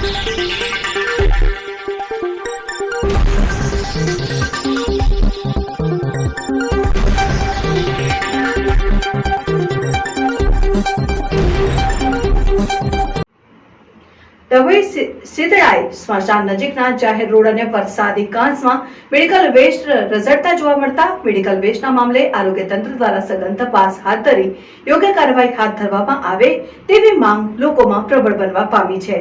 ડભોઈ સિધડાઈ સ્મશાન નજીકના જાહેર રોડ અને વરસાદી કાંસમાં મેડિકલ વેસ્ટ રઝળતા જોવા મળતા મેડિકલ વેસ્ટના મામલે આરોગ્ય તંત્ર દ્વારા સઘન તપાસ હાથ ધરી યોગ્ય કાર્યવાહી હાથ ધરવામાં આવે તેવી માંગ લોકોમાં પ્રબળ બનવા પામી છે।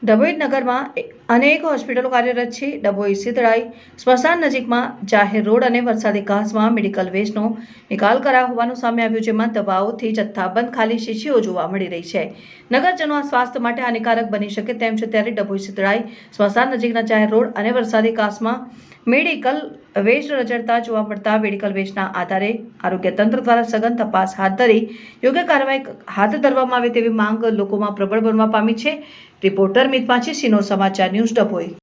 ડભોઈ નગરમાં અનેક હોસ્પિટલો કાર્યરત છે। ડભોઈ સિધડાઈ સ્મશાન નજીકમાં જાહેર રોડ અને વરસાદી કાંસમાં મેડિકલ વેસ્ટનો નિકાલ કરાયો હોવાનું સામે આવ્યું, જેમાં દવાઓથી જથ્થાબંધ ખાલી શીશીઓ જોવા મળી રહી છે। નગરજનો આ સ્વાસ્થ્ય માટે હાનિકારક બની શકે તેમ છે, ત્યારે ડભોઈ સિધડાઈ સ્મશાન નજીકના જાહેર રોડ અને વરસાદી કાંસમાં મેડિકલ વેસ્ટ રઝળતા જોવા મળતા મેડિકલ વેસ્ટના આધારે આરોગ્ય તંત્ર દ્વારા સઘન તપાસ હાથ ધરી યોગ્ય કાર્યવાહી હાથ ધરવામાં આવે તેવી માંગ લોકોમાં પ્રબળ બનવા પામી છે। રિપોર્ટર મિત પાંચી, સિનોર સમાચાર ન્યૂઝ, ડભોઈ।